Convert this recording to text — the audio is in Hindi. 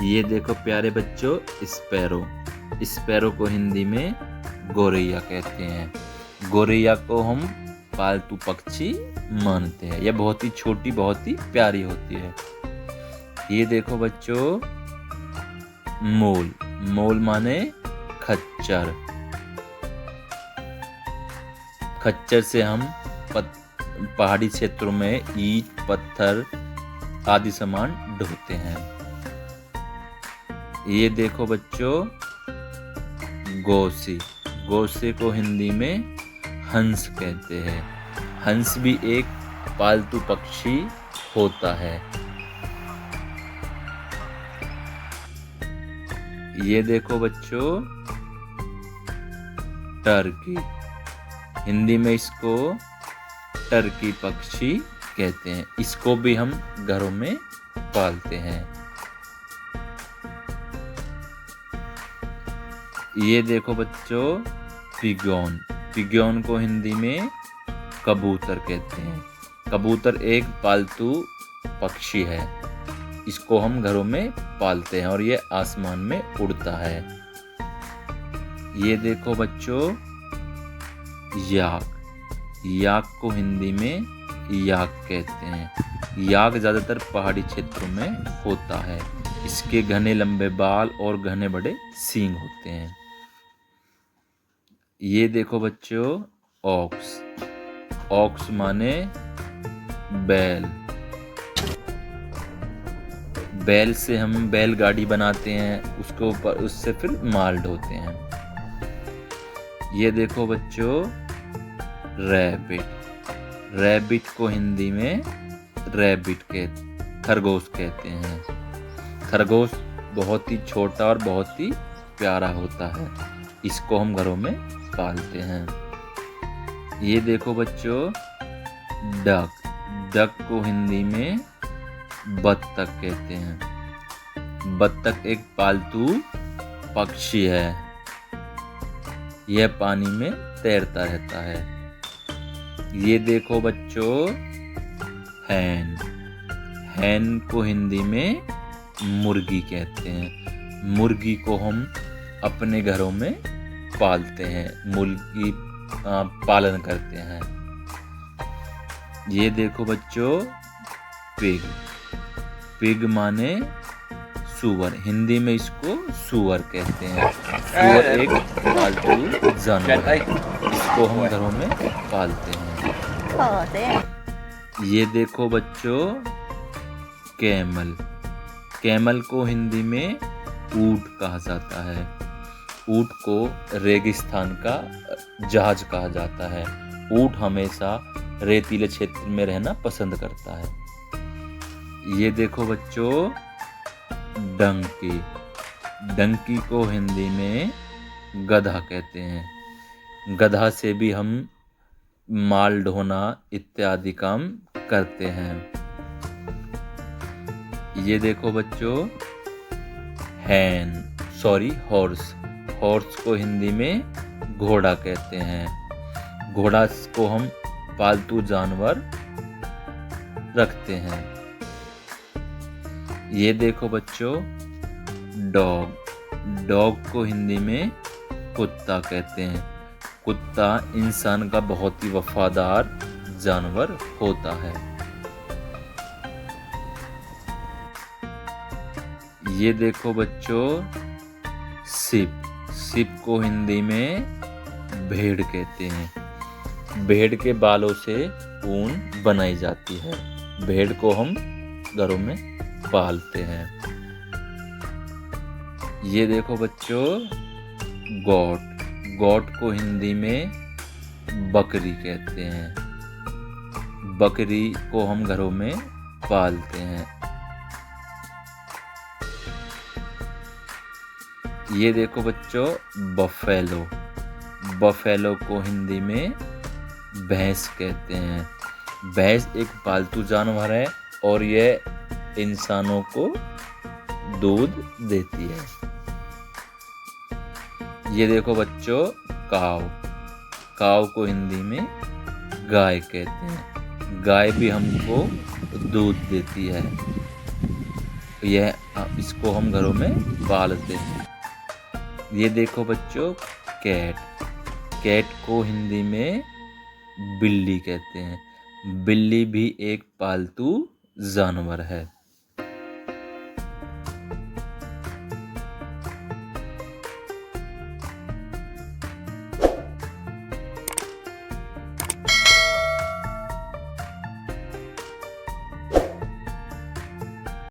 ये देखो प्यारे बच्चों, स्पैरो। स्पैरो को हिंदी में गौरैया कहते हैं। गौरैया को हम पालतू पक्षी मानते हैं। यह बहुत ही छोटी, बहुत ही प्यारी होती है। ये देखो बच्चों, मोल। मोल माने खच्चर। खच्चर से हम पहाड़ी क्षेत्रों में ईंट, पत्थर आदि सामान ढोते हैं। ये देखो बच्चों, गौसी। गौसे को हिंदी में हंस कहते हैं। हंस भी एक पालतू पक्षी होता है। ये देखो बच्चों, टर्की। हिंदी में इसको टर्की पक्षी कहते हैं। इसको भी हम घरों में पालते हैं। ये देखो बच्चों, पिगोन। पिगोन को हिंदी में कबूतर कहते हैं। कबूतर एक पालतू पक्षी है। इसको हम घरों में पालते हैं और ये आसमान में उड़ता है। ये देखो बच्चों, याक। याक को हिंदी में याक कहते हैं। याक ज़्यादातर पहाड़ी क्षेत्रों में होता है। इसके घने लंबे बाल और घने बड़े सींग होते हैं। ये देखो बच्चों, ऑक्स। ऑक्स माने बैल। बैल से हम बैलगाड़ी बनाते हैं। उसके ऊपर उससे फिर माल ढोते हैं। ये देखो बच्चों, रैबिट। रैबिट को हिंदी में खरगोश कहते हैं। खरगोश बहुत ही छोटा और बहुत ही प्यारा होता है। इसको हम घरों में पालते हैं। ये देखो बच्चों, डक। डक को हिंदी में बत्तख कहते हैं। बत्तख एक पालतू पक्षी है। यह पानी में तैरता रहता है। ये देखो बच्चों, हैन। हैन को हिंदी में मुर्गी कहते हैं। मुर्गी को हम अपने घरों में पालते हैं। मुर्गी पालन करते हैं। ये देखो बच्चों, पिग। पिग माने सूअर। हिंदी में इसको सूअर कहते हैं। सूअर एक पालतू जानवर है। इसको हम घरों में पालते हैं। ये देखो बच्चों, कैमल। कैमल को हिंदी में ऊंट कहा जाता है। ऊंट को रेगिस्तान का जहाज कहा जाता है। ऊंट हमेशा रेतीले क्षेत्र में रहना पसंद करता है। ये देखो बच्चों, डंकी। डंकी को हिंदी में गधा कहते हैं। गधा से भी हम माल ढोना इत्यादि काम करते हैं। ये देखो बच्चों, हॉर्स। हॉर्स को हिंदी में घोड़ा कहते हैं। घोड़ा को हम पालतू जानवर रखते हैं। ये देखो बच्चों, डॉग। डॉग को हिंदी में कुत्ता कहते हैं। कुत्ता इंसान का बहुत ही वफादार जानवर होता है। ये देखो बच्चों, सिप। सिप को हिंदी में भेड़ कहते हैं। भेड़ के बालों से ऊन बनाई जाती है। भेड़ को हम घरों में पालते हैं। ये देखो बच्चों, गोट। गोट को हिंदी में बकरी कहते हैं। बकरी को हम घरों में पालते हैं। ये देखो बच्चों, बफेलो। बफेलो को हिंदी में भैंस कहते हैं। भैंस एक पालतू जानवर है और यह इंसानों को दूध देती है। ये देखो बच्चों, काव। काव को हिंदी में गाय कहते हैं। गाय भी हमको दूध देती है। इसको हम घरों में पालते हैं। ये देखो बच्चों, कैट। कैट को हिंदी में बिल्ली कहते हैं। बिल्ली भी एक पालतू जानवर है।